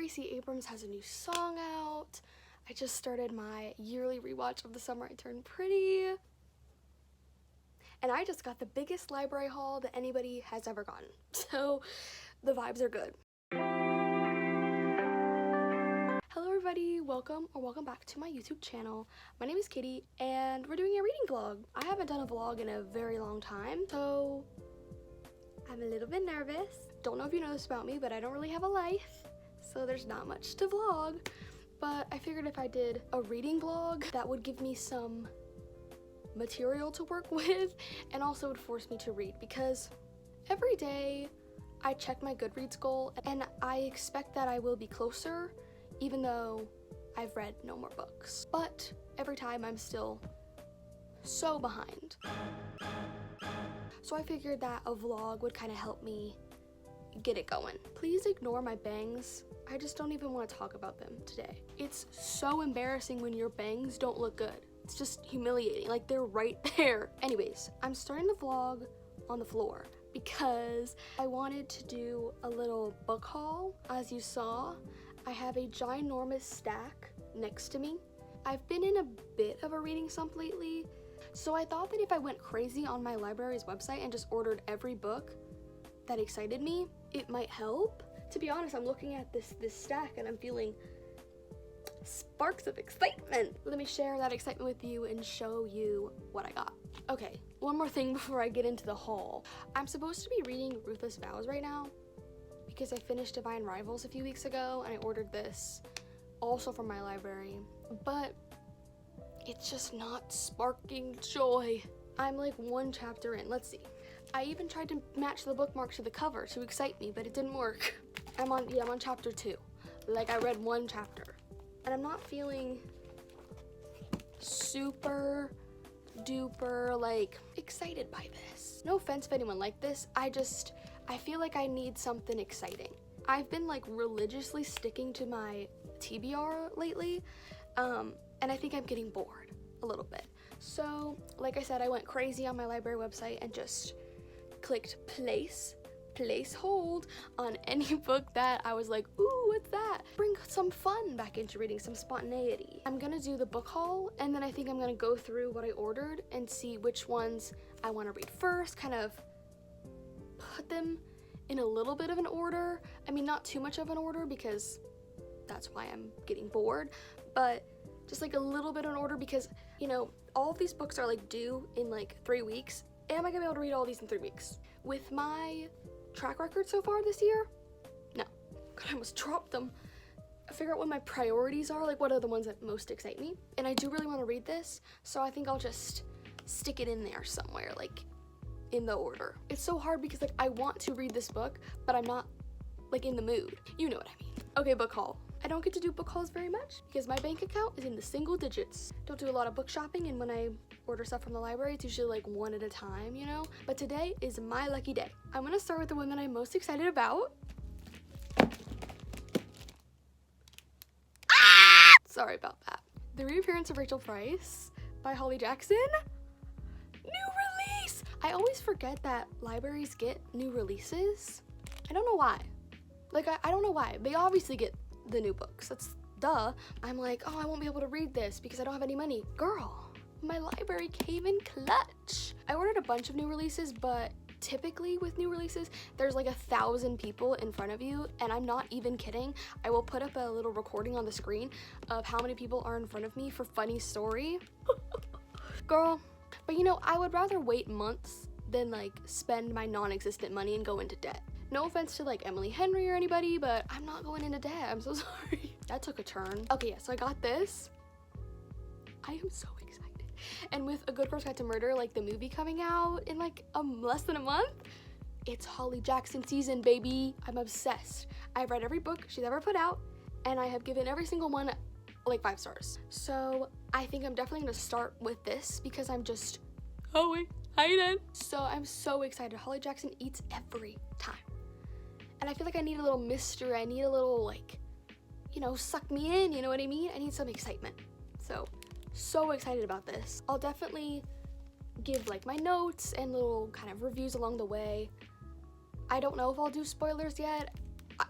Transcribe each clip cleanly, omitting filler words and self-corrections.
Gracie Abrams has a new song out. I just started my yearly rewatch of The Summer I Turned Pretty. And I just got the biggest library haul that anybody has ever gotten. So the vibes are good. Hello everybody, welcome back to my YouTube channel. My name is Kitty and we're doing a reading vlog. I haven't done a vlog in a very long time, so I'm a little bit nervous. Don't know if you know this about me, but I don't really have a life, so there's not much to vlog. But I figured if I did a reading vlog, that would give me some material to work with and also would force me to read, because every day I check my Goodreads goal and I expect that I will be closer even though I've read no more books. But every time I'm still so behind. So I figured that a vlog would kind of help me get it going. Please ignore my bangs. I just don't even want to talk about them today. It's so embarrassing when your bangs don't look good. It's just humiliating, like they're right there. Anyways, I'm starting the vlog on the floor because I wanted to do a little book haul. As you saw, I have a ginormous stack next to me. I've been in a bit of a reading slump lately, so I thought that if I went crazy on my library's website and just ordered every book that excited me, it might help. To be honest, I'm looking at this stack and I'm feeling sparks of excitement. Let me share that excitement with you and show you what I got. Okay, one more thing before I get into the haul. I'm supposed to be reading Ruthless Vows right now because I finished Divine Rivals a few weeks ago and I ordered this also from my library, but it's just not sparking joy. I'm like one chapter in. Let's see. I even tried to match the bookmark to the cover to excite me, but it didn't work. I'm on chapter 2. Like, I read one chapter and I'm not feeling super duper like excited by this. No offense if anyone liked this. I feel like I need something exciting. I've been like religiously sticking to my TBR lately, and I think I'm getting bored a little bit. So, like I said, I went crazy on my library website and just clicked place hold on any book that I was like, ooh, what's that? Bring some fun back into reading, some spontaneity. I'm gonna do the book haul, and then I think I'm gonna go through what I ordered and see which ones I want to read first, kind of put them in a little bit of an order. I mean, not too much of an order because that's why I'm getting bored, but just like a little bit in order because, you know, all of these books are like due in like 3 weeks. Am I gonna be able to read all these in 3 weeks? With my track record so far this year? No. God, I almost dropped them. I figure out what my priorities are, like what are the ones that most excite me. And I do really want to read this, so I think I'll just stick it in there somewhere, like in the order. It's so hard because like I want to read this book, but I'm not like in the mood. You know what I mean. Okay, book haul. I don't get to do book hauls very much because my bank account is in the single digits. Don't do a lot of book shopping, and when I order stuff from the library, it's usually like one at a time, you know? But today is my lucky day. I'm gonna start with the one that I'm most excited about. Sorry about that. The Reappearance of Rachel Price by Holly Jackson. New release! I always forget that libraries get new releases. I don't know why. Like, I don't know why. They obviously get the new books. That's duh. I'm like, oh, I won't be able to read this because I don't have any money. Girl, my library came in clutch. I ordered a bunch of new releases, but typically with new releases, there's like 1,000 people in front of you, and I'm not even kidding. I will put up a little recording on the screen of how many people are in front of me for funny story. Girl, but you know, I would rather wait months than like spend my non-existent money and go into debt. No offense to like Emily Henry or anybody, but I'm not going into debt. I'm so sorry. That took a turn. Okay, yeah, so I got this. I am so excited. And with A Good Girl's Guide to Murder, like the movie coming out in like less than a month, it's Holly Jackson season, baby. I'm obsessed. I've read every book she's ever put out, and I have given every single one like 5 stars. So I think I'm definitely gonna start with this because I'm just excited. So I'm so excited. Holly Jackson eats every time. And I feel like I need a little mystery. I need a little, like, you know, suck me in, you know what I mean? I need some excitement. So excited about this. I'll definitely give like my notes and little kind of reviews along the way. I don't know if I'll do spoilers yet.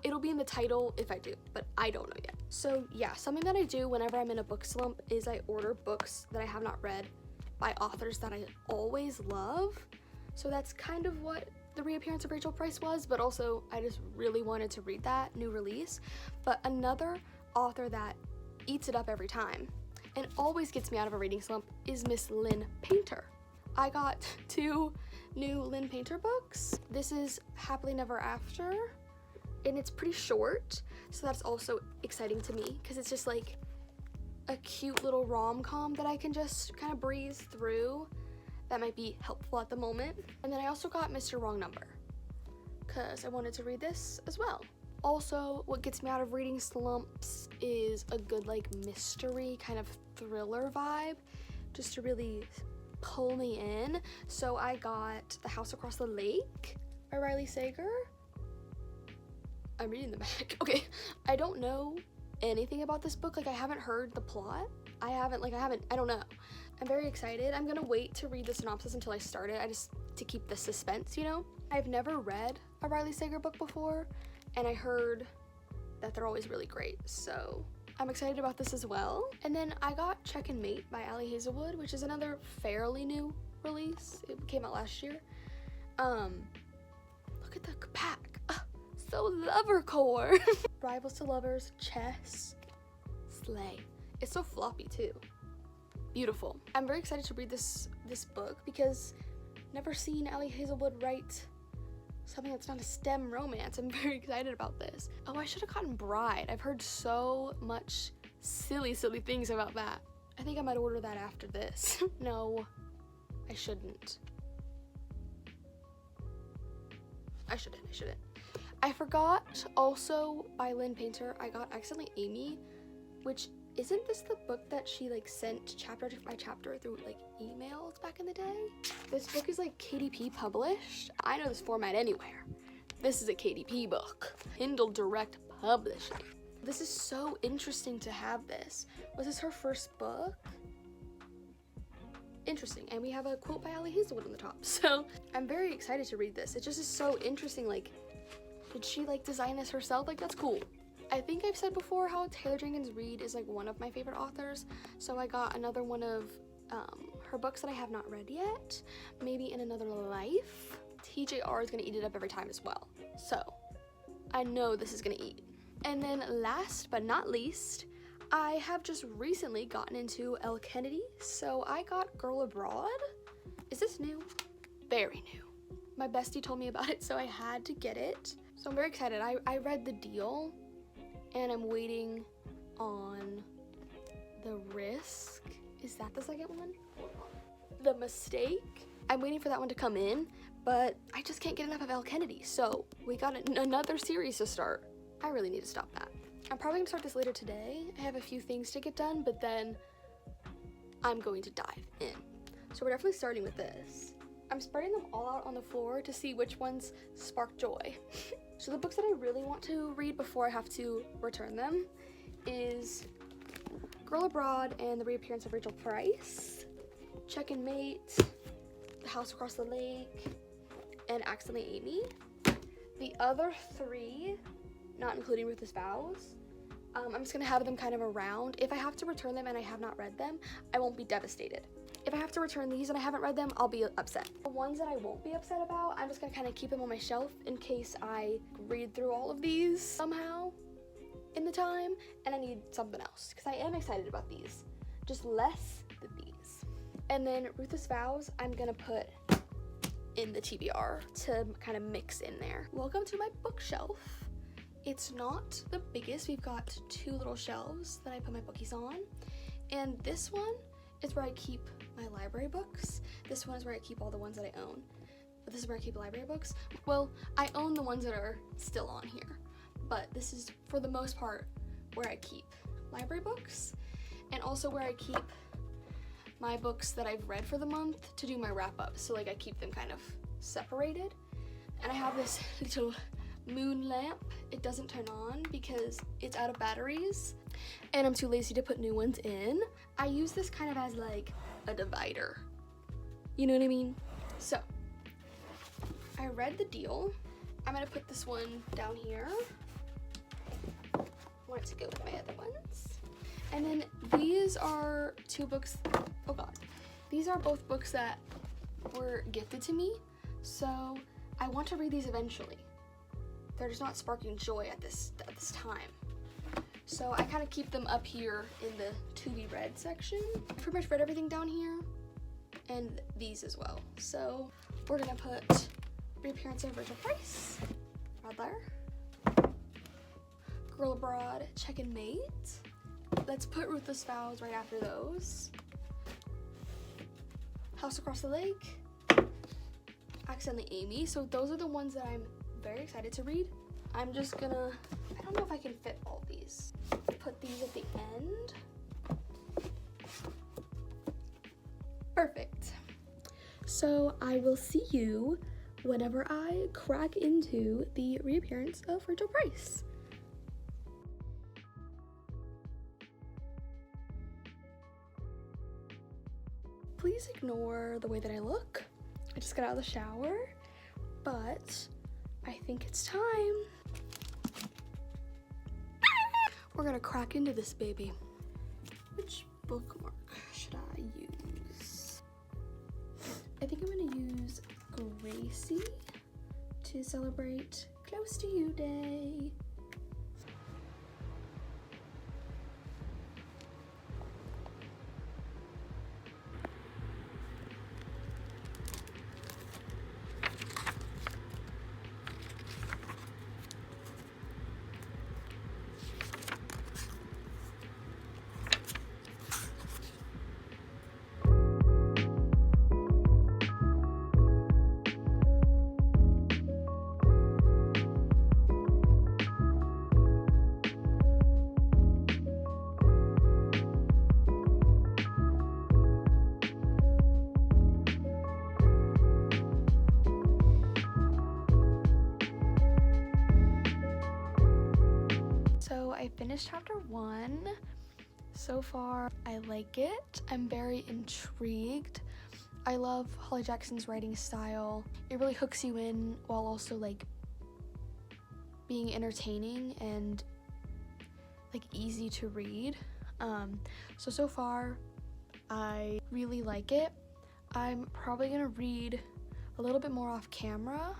It'll be in the title if I do, but I don't know yet. So yeah, something that I do whenever I'm in a book slump is I order books that I have not read by authors that I always love. So that's kind of what The Reappearance of Rachel Price was, but also I just really wanted to read that new release. But another author that eats it up every time and always gets me out of a reading slump is Miss Lynn Painter. I got 2 new Lynn Painter books. This is Happily Never After, and it's pretty short, so that's also exciting to me because it's just like a cute little rom-com that I can just kind of breeze through that might be helpful at the moment. And then I also got Mr. Wrong Number because I wanted to read this as well. Also, what gets me out of reading slumps is a good like mystery kind of thriller vibe just to really pull me in. So I got The House Across the Lake by Riley Sager. I'm reading the back. Okay, I don't know anything about this book. Like I haven't heard the plot. I don't know. I'm very excited. I'm gonna wait to read the synopsis until I start it. To keep the suspense, you know? I've never read a Riley Sager book before, and I heard that they're always really great, so I'm excited about this as well. And then I got Check and Mate by Ali Hazelwood, which is another fairly new release. It came out last year. Look at the pack. So lovercore. Rivals to Lovers, Chess, Slay. It's so floppy too. Beautiful. I'm very excited to read this book because I've never seen Ali Hazelwood write something that's not a STEM romance. I'm very excited about this. Oh, I should have gotten Bride. I've heard so much silly things about that. I think I might order that after this. No, I shouldn't. I shouldn't. I forgot also by Lynn Painter, I got Accidentally Amy, which isn't this the book that she like sent chapter by chapter through like emails back in the day? This book is like KDP published. I know this format anywhere. This is a KDP book. Kindle Direct Publishing. This is so interesting to have this. Was this her first book? Interesting. And we have a quote by Ali Hazelwood on the top. So I'm very excited to read this. It just is so interesting. Like, did she like design this herself? Like, that's cool. I think I've said before how Taylor Jenkins Reid is like one of my favorite authors. So I got another one of her books that I have not read yet. Maybe in Another Life. TJR is gonna eat it up every time as well. So I know this is gonna eat. And then last but not least, I have just recently gotten into Elle Kennedy. So I got Girl Abroad. Is this new? Very new. My bestie told me about it, so I had to get it. So I'm very excited. I read The Deal, and I'm waiting on The Risk. Is that the second one? The Mistake. I'm waiting for that one to come in, but I just can't get enough of Elle Kennedy. So we got another series to start. I really need to stop that. I'm probably gonna start this later today. I have a few things to get done, but then I'm going to dive in. So we're definitely starting with this. I'm spreading them all out on the floor to see which ones spark joy. So the books that I really want to read before I have to return them is Girl Abroad and The Reappearance of Rachel Price, Check and Mate, The House Across the Lake, and Accidentally Amy. The other 3, not including Ruthless Vows, I'm just gonna have them kind of around. If I have to return them and I have not read them, I won't be devastated. If I have to return these and I haven't read them, I'll be upset. The ones that I won't be upset about, I'm just gonna kind of keep them on my shelf in case I read through all of these somehow in the time and I need something else, because I am excited about these, just less than these. And then Ruthless Vows, I'm gonna put in the TBR to kind of mix in there. Welcome to my bookshelf. It's not the biggest. We've got 2 little shelves that I put my bookies on, and this one is where I keep my library books. This one is where I keep all the ones that I own, but this is where I keep library books. Well, I own the ones that are still on here, but this is for the most part where I keep library books, and also where I keep my books that I've read for the month to do my wrap up. So like I keep them kind of separated. And I have this little moon lamp. It doesn't turn on because it's out of batteries and I'm too lazy to put new ones in. I use this kind of as like a divider. You know what I mean? So I read The Deal. I'm gonna put this one down here. want it to go with my other ones. And then these are 2 books. Oh god. These are both books that were gifted to me, so I want to read these eventually. They're just not sparking joy at this time. So I kind of keep them up here in the to be read section. I pretty much read everything down here, and these as well. So we're gonna put Reappearance of Rachel Price right there. Girl Abroad, Check and Mate. Let's put Ruthless Vows right after those. House Across the Lake, Accidentally Amy. So those are the ones that I'm very excited to read. I'm just gonna, I don't know if I can fit all these. Put these at the end. Perfect. So I will see you whenever I crack into the Reappearance of Rachel Price. Please ignore the way that I look. I just got out of the shower, but I think it's time. We're gonna crack into this baby. Which bookmark should I use? I think I'm gonna use Gracie to celebrate Close to You Day. I finished chapter 1. So far, I like it. I'm very intrigued. I love Holly Jackson's writing style. It really hooks you in while also like being entertaining and like easy to read. So far, I really like it. I'm probably gonna read a little bit more off camera,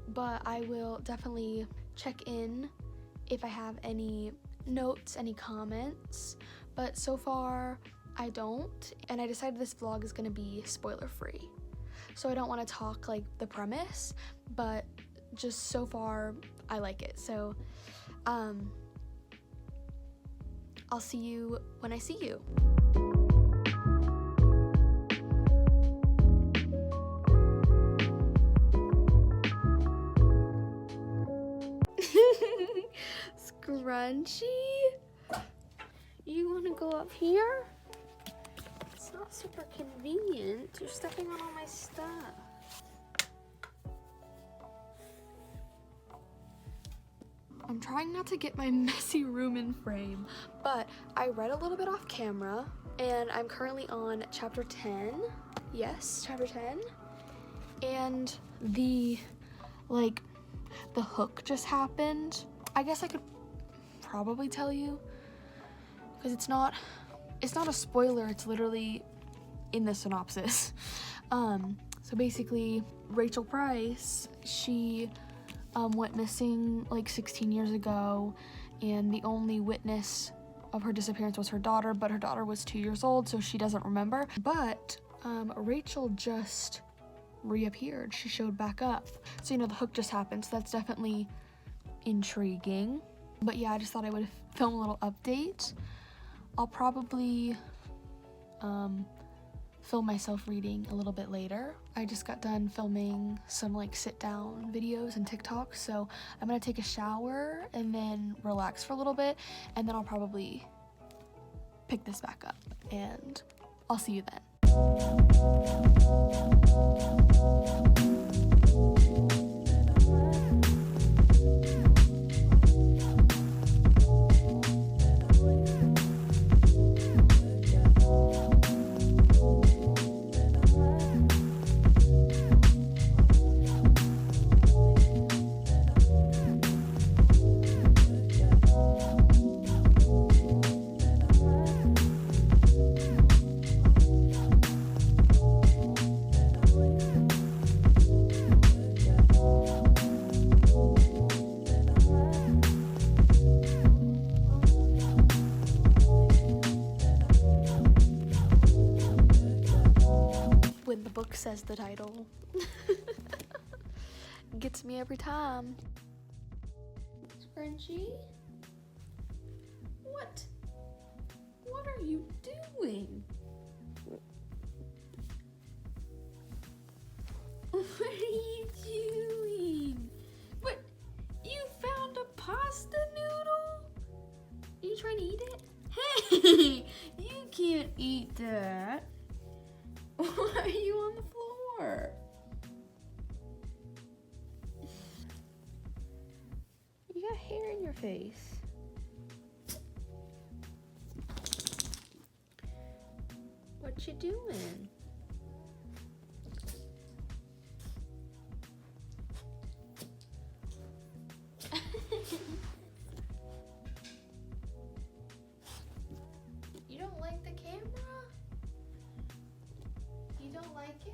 but I will definitely check in if I have any notes, any comments, but so far I don't, and I decided this vlog is gonna be spoiler free. So I don't want to talk like the premise, but just so far I like it. So I'll see you when I see you. Scrunchy? You want to go up here? It's not super convenient. You're stepping on all my stuff. I'm trying not to get my messy room in frame, but I read a little bit off camera, and I'm currently on chapter 10. Yes, chapter 10. And the hook just happened. I guess I could probably tell you, because it's not a spoiler, it's literally in the synopsis. So basically, Rachel Price, she went missing like 16 years ago, and the only witness of her disappearance was her daughter, but her daughter was 2 years old, so she doesn't remember. But Rachel just reappeared. She showed back up. So, you know, the hook just happened, so that's definitely intriguing. But yeah, I just thought I would film a little update. I'll probably film myself reading a little bit later. I just got done filming some like sit down videos and TikToks, so I'm gonna take a shower and then relax for a little bit, and then I'll probably pick this back up, and I'll see you then. says the title. Gets me every time. Frenchie? What? What are you doing? What are you doing? What? You found a pasta noodle? Are you trying to eat it? Hey, you can't eat that. Why are you on the floor? You got hair in your face. What you doing? You don't like the camera? You don't like it?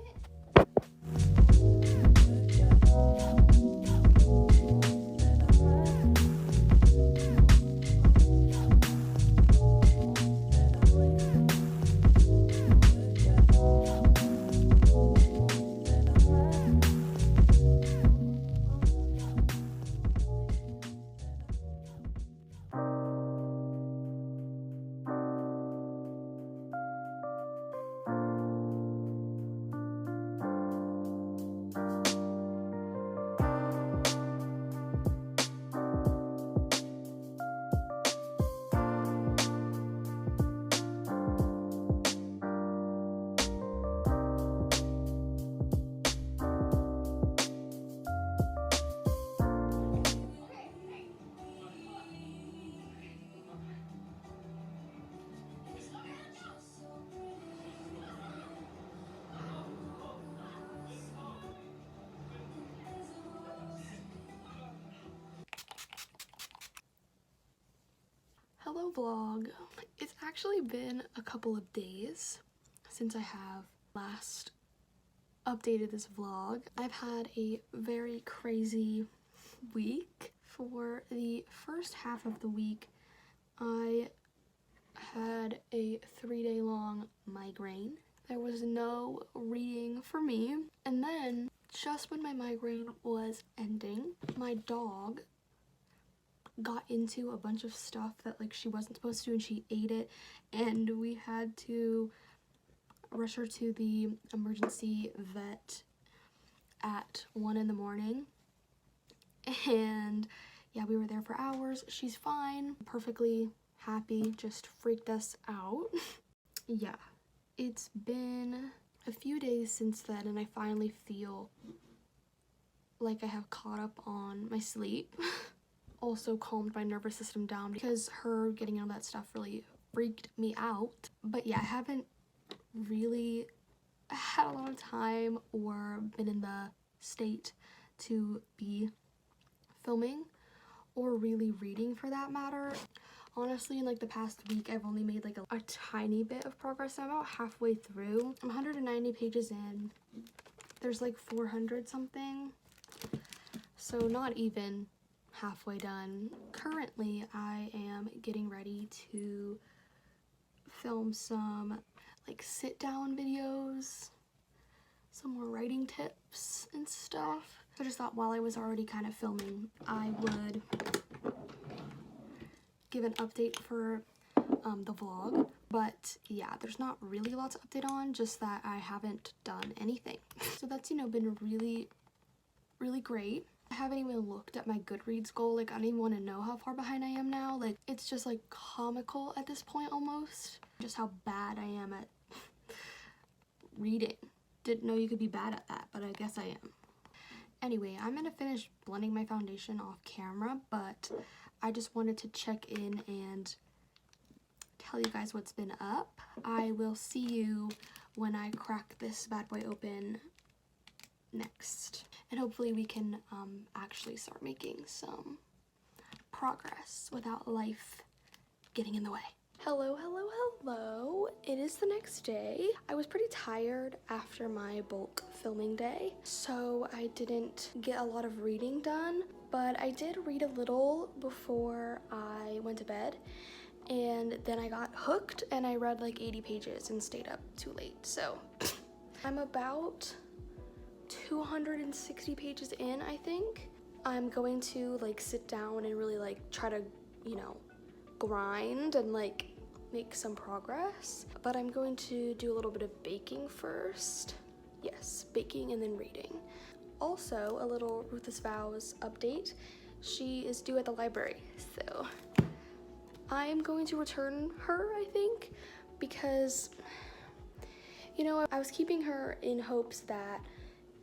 Hello vlog. It's actually been a couple of days since I have last updated this vlog. I've had a very crazy week. For the first half of the week, I had a 3-day long migraine. There was no reading for me. And then just when my migraine was ending, my dog got into a bunch of stuff that like she wasn't supposed to, and she ate it, and we had to rush her to the emergency vet at 1 in the morning. And yeah, we were there for hours. She's fine, perfectly happy, just freaked us out. Yeah, it's been a few days since then, and I finally feel like I have caught up on my sleep. Also calmed my nervous system down because her getting all that stuff really freaked me out. But yeah, I haven't really had a lot of time or been in the state to be filming or really reading for that matter. Honestly, in like the past week, I've only made like a tiny bit of progress. I'm about halfway through. I'm 190 pages in. There's like 400 something. So not even halfway done. Currently, I am getting ready to film some like sit down videos, some more writing tips and stuff. I just thought while I was already kind of filming, I would give an update for the vlog. But yeah, there's not really a lot to update on, just that I haven't done anything. So that's, you know, been really great. I haven't even looked at my Goodreads goal. Like, I don't even want to know how far behind I am now. Like, it's just like comical at this point almost, just how bad I am at reading. Didn't know you could be bad at that, but I guess I am. Anyway, I'm gonna finish blending my foundation off camera, but I just wanted to check in and tell you guys what's been up. I will see you when I crack this bad boy open next, and hopefully we can actually start making some progress without life getting in the way. Hello, hello, hello. It is the next day. I was pretty tired after my bulk filming day, so I didn't get a lot of reading done, but I did read a little before I went to bed, and then I got hooked and I read like 80 pages and stayed up too late. So I'm about 260 pages in, I think. I'm going to like sit down and really like try to, you know, grind and like make some progress. But I'm going to do a little bit of baking first. Yes, baking and then reading. Also, a little Ruthless Vows update. She is due at the library, so I am going to return her, I think, because, you know, I was keeping her in hopes that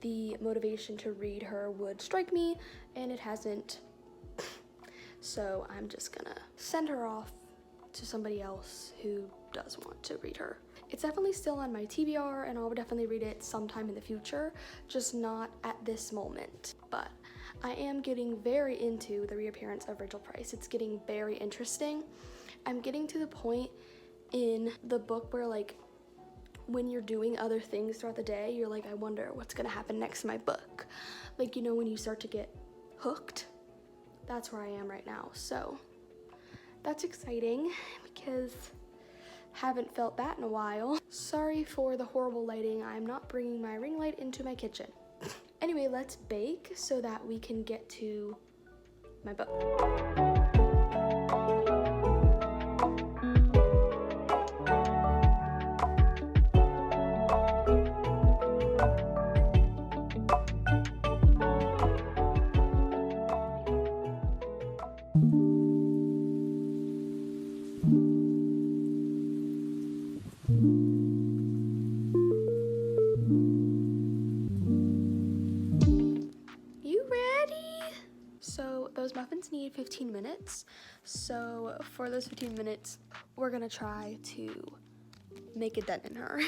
the motivation to read her would strike me, and it hasn't. So I'm just gonna send her off to somebody else who does want to read her. It's definitely still on my TBR, and I'll definitely read it sometime in the future, just not at this moment. But I am getting very into the reappearance of Rachel Price. It's getting very interesting. I'm getting to the point in the book where, like, when you're doing other things throughout the day, you're like, I wonder what's gonna happen next in my book. Like, you know, when you start to get hooked, that's where I am right now. So that's exciting because haven't felt that in a while. Sorry for the horrible lighting. I'm not bringing my ring light into my kitchen. Anyway, let's bake so that we can get to my book. So those muffins need 15 minutes. So for those 15 minutes, we're gonna try to make a dent in her.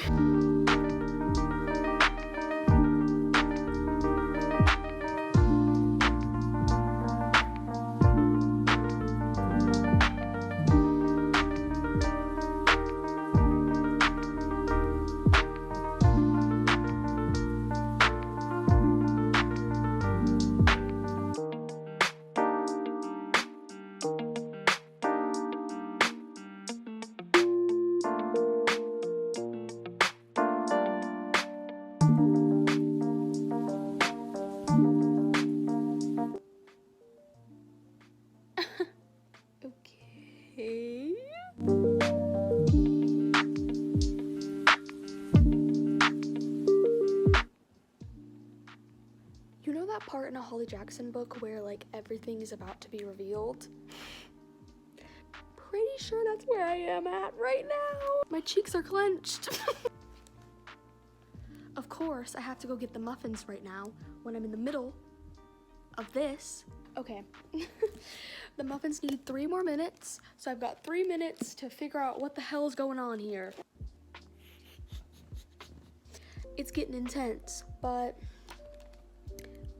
Okay. You know that part in a Holly Jackson book where like everything is about to be revealed? Pretty sure that's where I am at right now. My cheeks are clenched. Of course, I have to go get the muffins right now when I'm in the middle of this. Okay. The muffins need 3 more minutes, so I've got 3 minutes to figure out what the hell is going on here. It's getting intense, but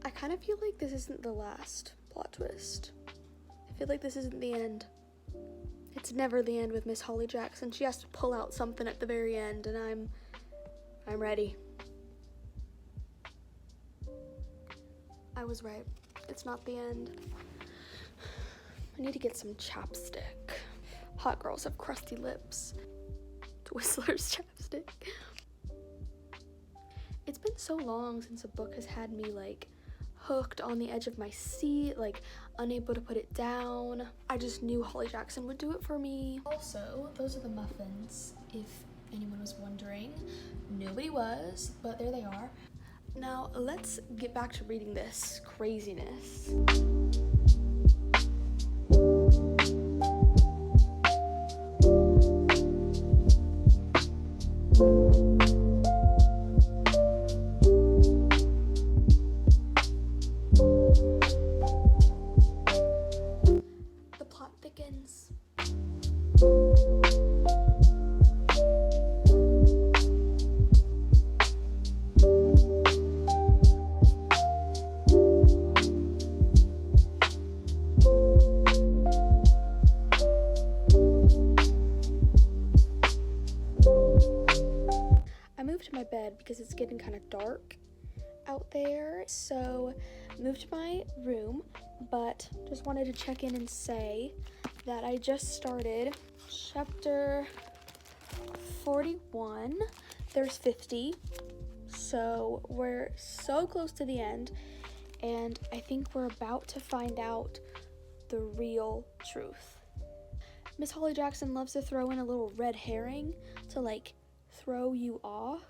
I kind of feel like this isn't the last plot twist. I feel like this isn't the end. It's never the end with Miss Holly Jackson. She has to pull out something at the very end, and I'm ready. I was right. It's not the end. I need to get some chapstick. Hot girls have crusty lips. Whistler's chapstick. It's been so long since a book has had me like hooked on the edge of my seat, like unable to put it down. I just knew Holly Jackson would do it for me. Also, those are the muffins, if anyone was wondering. Nobody was, but there they are. Now, let's get back to reading this craziness. The plot thickens. I moved to my bed because it's getting kind of dark out there, so moved to my room, but just wanted to check in and say that I just started chapter 41. There's 50, So we're so close to the end, and I think we're about to find out the real truth. Miss Holly Jackson loves to throw in a little red herring to like throw you off,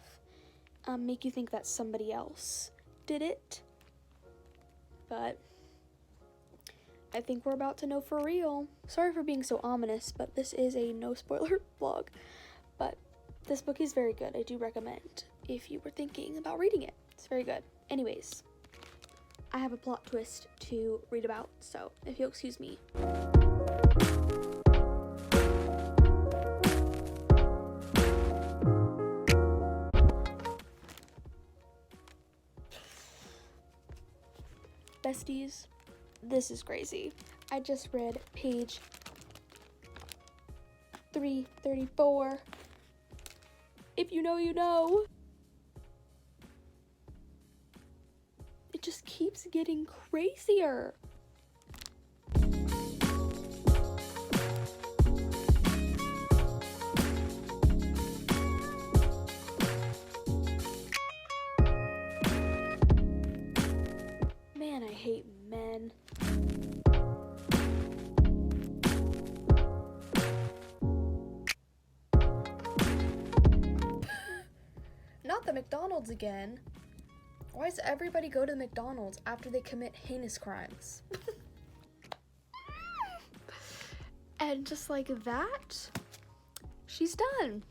make you think that somebody else did it. But I think we're about to know for real. Sorry for being so ominous, but this is a no spoiler vlog. But this book is very good. I do recommend if you were thinking about reading it. It's very good. Anyways, I have a plot twist to read about, so if you'll excuse me. Besties, this is crazy. I just read page 334. If you know, you know. It just keeps getting crazier. Man, I hate men. Not the McDonald's again. Why does everybody go to the McDonald's after they commit heinous crimes? And just like that, she's done.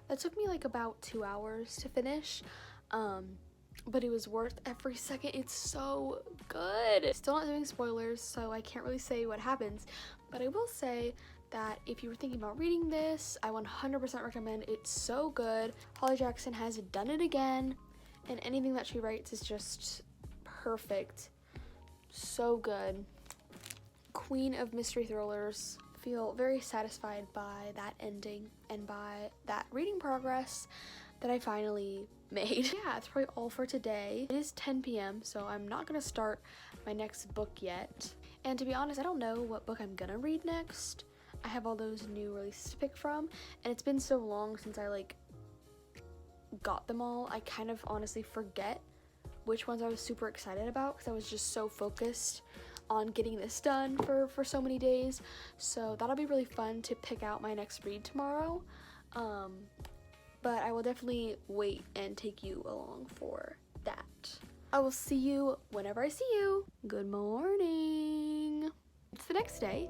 That took me like about 2 hours to finish, but it was worth every second. It's so good. Still not doing spoilers, so I can't really say what happens, but I will say that if you were thinking about reading this, I 100% recommend. It's so good. Holly Jackson has done it again, and anything that she writes is just perfect. So good. Queen of mystery thrillers. Feel very satisfied by that ending and by that reading progress that I finally made. Yeah, that's probably all for today. It is 10 p.m., so I'm not gonna start my next book yet. And to be honest, I don't know what book I'm gonna read next. I have all those new releases to pick from, and it's been so long since I like got them all. I kind of honestly forget which ones I was super excited about because I was just so focused on getting this done for so many days. So that'll be really fun to pick out my next read tomorrow. But I will definitely wait and take you along for that. I will see you whenever I see you. Good morning. It's the next day,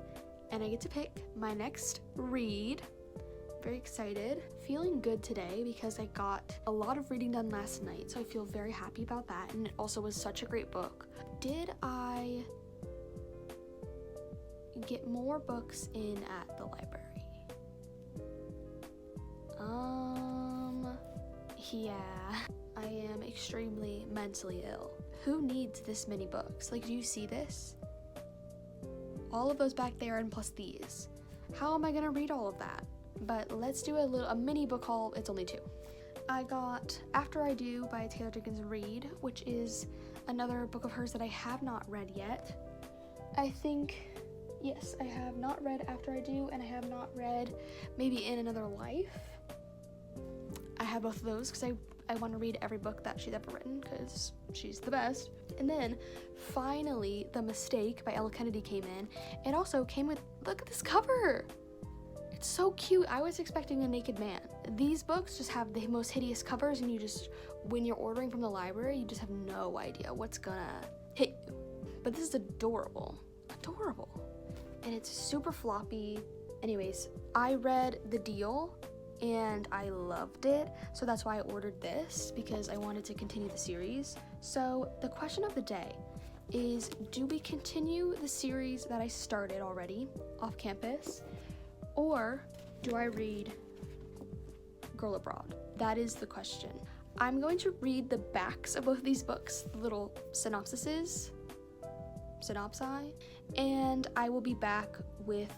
and I get to pick my next read. Very excited. Feeling good today because I got a lot of reading done last night, so I feel very happy about that, and it also was such a great book. Did I get more books in at the library? Yeah. I am extremely mentally ill. Who needs this many books? Like, do you see this? All of those back there and plus these. How am I gonna read all of that? But let's do a mini book haul. It's only 2. I got After I Do by Taylor Jenkins Reid, which is another book of hers that I have not read yet. I think, yes, I have not read After I Do, and I have not read maybe In Another Life. I have both of those because I want to read every book that she's ever written because she's the best. And then finally, The Mistake by Ella Kennedy came in. It also came with, look at this cover. It's so cute. I was expecting a naked man. These books just have the most hideous covers, and you just, when you're ordering from the library, you just have no idea what's gonna hit you. But this is adorable. Adorable. And it's super floppy. Anyways, I read The Deal and I loved it, so that's why I ordered this, because I wanted to continue the series. So the question of the day is, do we continue the series that I started already off campus, or do I read Girl Abroad? That is the question. I'm going to read the backs of both of these books, the little synopsi, and I will be back with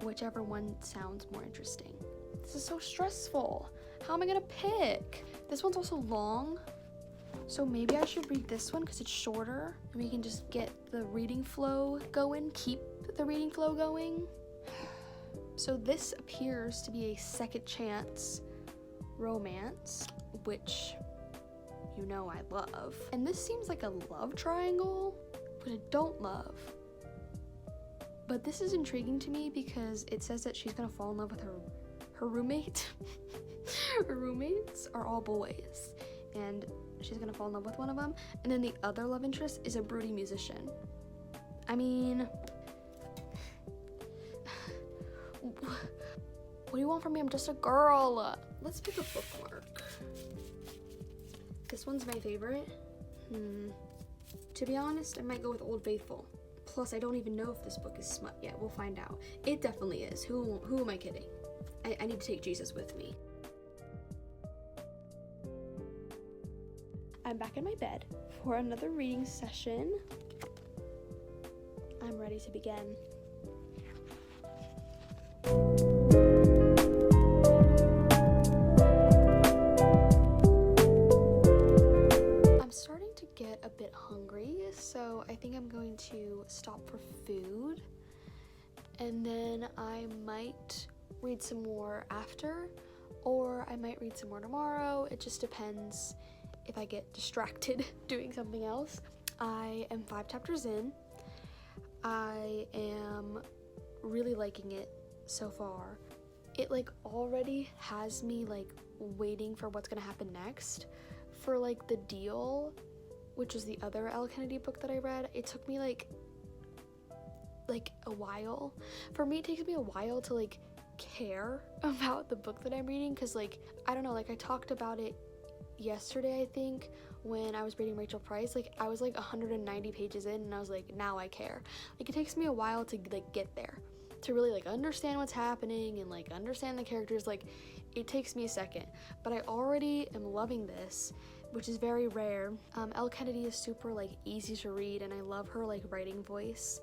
whichever one sounds more interesting. This is so stressful. How am I gonna pick? This one's also long, so maybe I should read this one because it's shorter and we can just get the reading flow going, keep the reading flow going. So this appears to be a second chance romance. which you know I love. And this seems like a love triangle, but I don't love. But this is intriguing to me because it says that she's gonna fall in love with her roommate. Her roommates are all boys, and she's gonna fall in love with one of them. And then the other love interest is a broody musician. I mean, what do you want from me? I'm just a girl. Let's pick a bookmark. This one's my favorite. To be honest, I might go with Old Faithful. Plus, I don't even know if this book is smut yet. We'll find out. It definitely is. Who am I kidding? I need to take Jesus with me. I'm back in my bed for another reading session. I'm ready to begin. I'm starting to get a bit hungry, so I think I'm going to stop for food, and then I might read some more after, or I might read some more tomorrow. It just depends if I get distracted doing something else. I am 5 chapters in. I am really liking it so far. It like already has me like waiting for what's gonna happen next. For like The Deal, which is the other Elle Kennedy book that I read, it took me like a while. For me, it takes me a while to like care about the book that I'm reading, because like I don't know, like I talked about it yesterday, I think, when I was reading Rachel Price. Like I was like 190 pages in and I was like, now I care. Like it takes me a while to like get there, to really like understand what's happening and like understand the characters. Like it takes me a second, but I already am loving this, which is very rare. Elle Kennedy is super like easy to read, and I love her like writing voice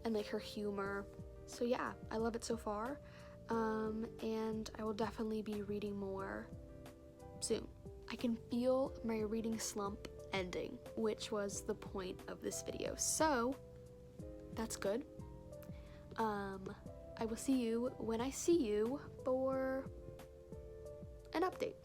and like her humor. So yeah, I love it so far, and I will definitely be reading more soon. I can feel my reading slump ending, which was the point of this video, so that's good. I will see you when I see you for an update.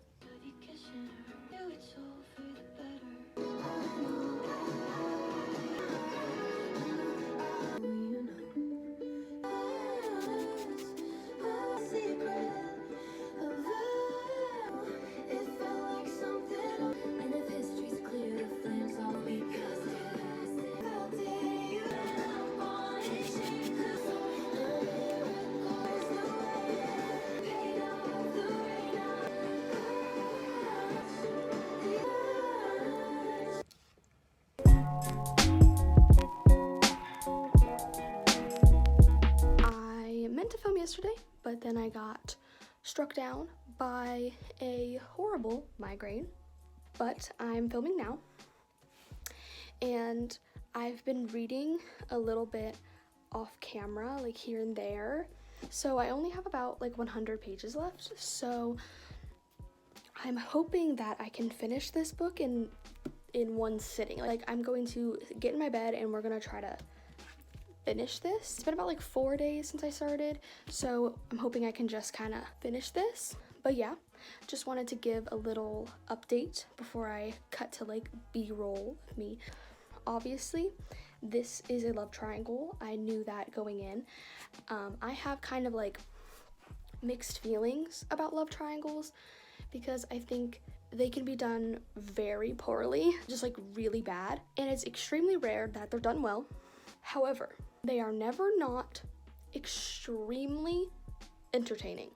Yesterday, but then I got struck down by a horrible migraine, but I'm filming now, and I've been reading a little bit off camera, like here and there, so I only have about like 100 pages left, so I'm hoping that I can finish this book in one sitting. Like I'm going to get in my bed and we're gonna try to finish this. It's been about like 4 days since I started, so I'm hoping I can just kind of finish this. But yeah, just wanted to give a little update before I cut to like B-roll of me. Obviously, this is a love triangle. I knew that going in. I have kind of like mixed feelings about love triangles because I think they can be done very poorly, just like really bad, and it's extremely rare that they're done well. However, they are never not extremely entertaining,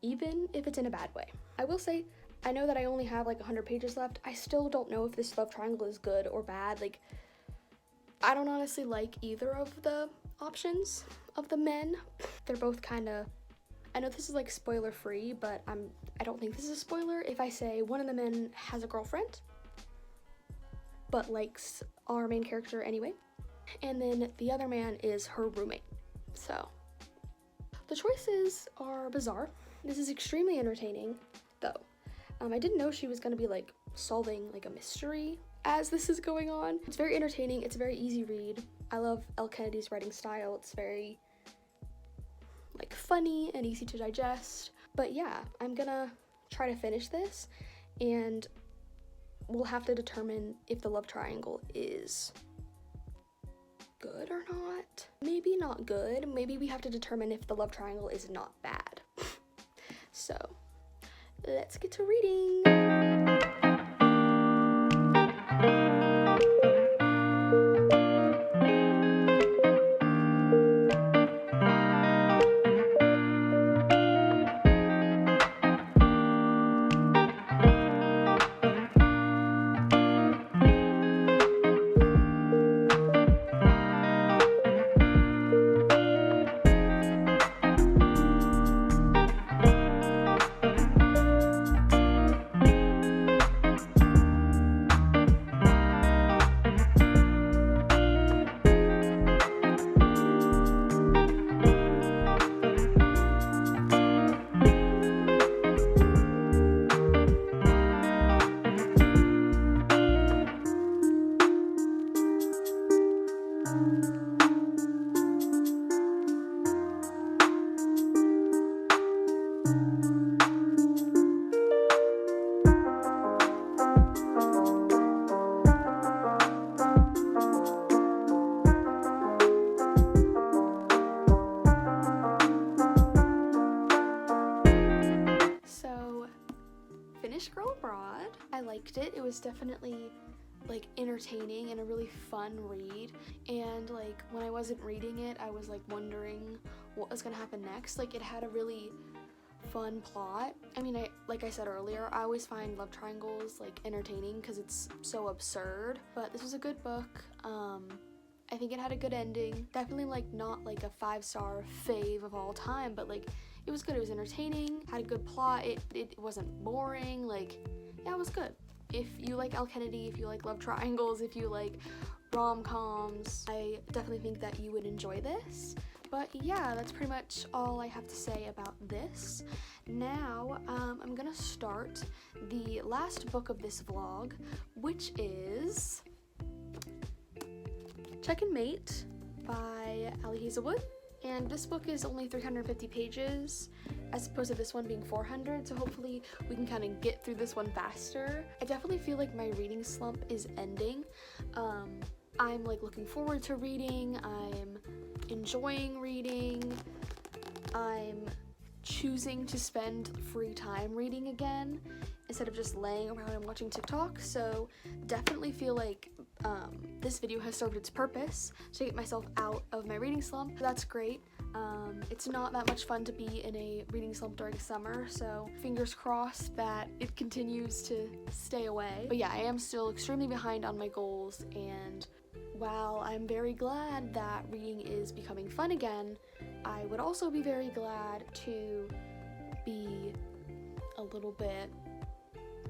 even if it's in a bad way. I will say, I know that I only have like 100 pages left. I still don't know if this love triangle is good or bad. Like, I don't honestly like either of the options of the men. They're both kind of, I know this is like spoiler free, but I don't think this is a spoiler if I say one of the men has a girlfriend, but likes our main character anyway. And then the other man is her roommate. So the choices are bizarre. This is extremely entertaining though. I didn't know she was gonna be like solving like a mystery as this is going on. It's very entertaining. It's a very easy read. I love Elle Kennedy's writing style. It's very like funny and easy to digest. But yeah, I'm gonna try to finish this, and we'll have to determine if the love triangle is good or not. Maybe not good. Maybe we have to determine if the love triangle is not bad. So let's get to reading. Girl Abroad. I liked it. It was definitely like entertaining and a really fun read, and like when I wasn't reading it I was like wondering what was gonna happen next. Like it had a really fun plot. I mean, like I said earlier, I always find love triangles like entertaining because it's so absurd, but this was a good book. I think it had a good ending. Definitely like not like a 5-star fave of all time, but like it was good. It was entertaining, had a good plot. It wasn't boring. Like, yeah, it was good. If you like Al Kennedy, if you like love triangles, if you like rom-coms, I definitely think that you would enjoy this. But yeah, that's pretty much all I have to say about this. Now, I'm gonna start the last book of this vlog, which is Check and Mate by Ali Hazelwood. And this book is only 350 pages as opposed to this one being 400, so hopefully we can kind of get through this one faster. I definitely feel like my reading slump is ending. I'm like looking forward to reading, I'm enjoying reading, I'm choosing to spend free time reading again instead of just laying around and watching TikTok, so definitely feel like this video has served its purpose to get myself out of my reading slump. That's great. It's not that much fun to be in a reading slump during summer, so fingers crossed that it continues to stay away. But yeah, I am still extremely behind on my goals, and while I'm very glad that reading is becoming fun again, I would also be very glad to be a little bit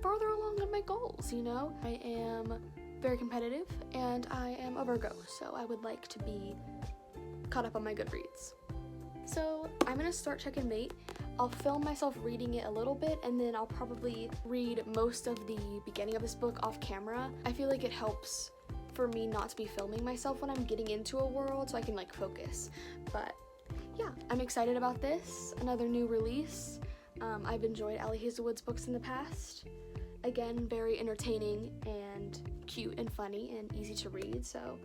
farther along on my goals, you know? I am very competitive and I am a Virgo, so I would like to be caught up on my Goodreads. So I'm gonna start Check and Mate. I'll film myself reading it a little bit and then I'll probably read most of the beginning of this book off camera. I feel like it helps for me not to be filming myself when I'm getting into a world so I can like focus. But yeah, I'm excited about this, another new release. I've enjoyed Ali Hazelwood's books in the past. Again, very entertaining and cute and funny and easy to read, so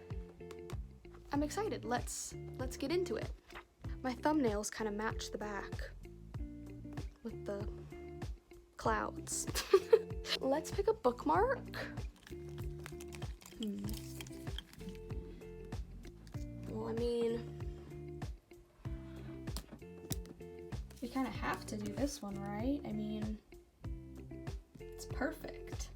I'm excited. Let's get into it. My thumbnails kind of match the back with the clouds. Let's pick a bookmark. Well, I mean, we kind of have to do this one, right? I mean, it's perfect.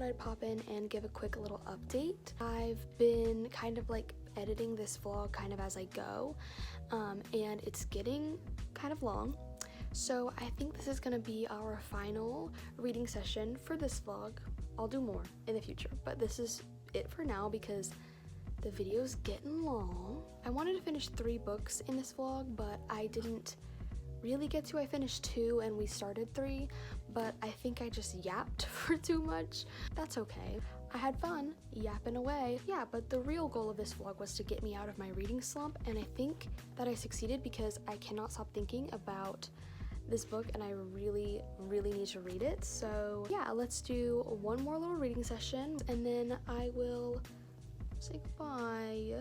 I'd pop in and give a quick little update. I've been kind of like editing this vlog kind of as I go, and it's getting kind of long. So I think this is gonna be our final reading session for this vlog. I'll do more in the future, but this is it for now because the video's getting long. I wanted to finish 3 books in this vlog, but I didn't really get to. I finished 2 and we started 3, but I think I just yapped for too much. That's okay. I had fun yapping away. Yeah, but the real goal of this vlog was to get me out of my reading slump, and I think that I succeeded because I cannot stop thinking about this book and I really need to read it. So yeah, let's do one more little reading session and then I will say goodbye.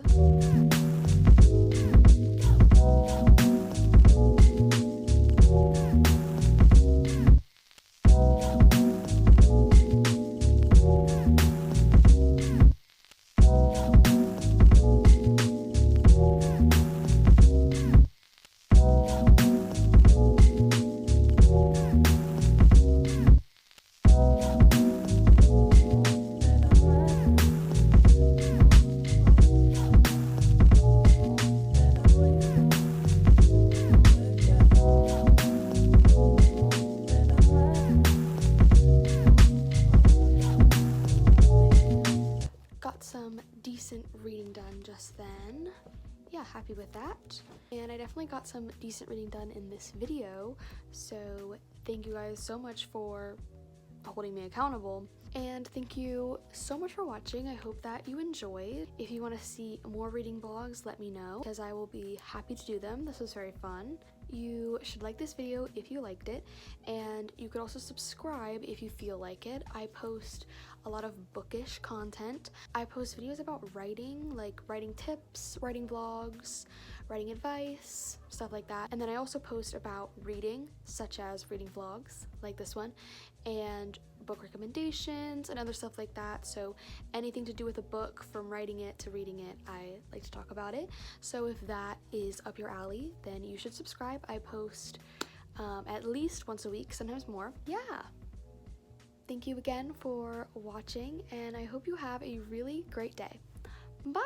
Some decent reading done just then. Yeah, happy with that. And I definitely got some decent reading done in this video, so thank you guys so much for holding me accountable, and thank you so much for watching. I hope that you enjoyed. If you want to see more reading vlogs, let me know because I will be happy to do them. This was very fun. You should like this video if you liked it, and you could also subscribe if you feel like it. I post a lot of bookish content. I post videos about writing, like writing tips, writing vlogs, writing advice, stuff like that. And then I also post about reading, such as reading vlogs like this one, and book recommendations and other stuff like that. So anything to do with a book, from writing it to reading it, I like to talk about it. So if that is up your alley, then you should subscribe. I post at least once a week, sometimes more. Yeah. Thank you again for watching, and I hope you have a really great day. Bye!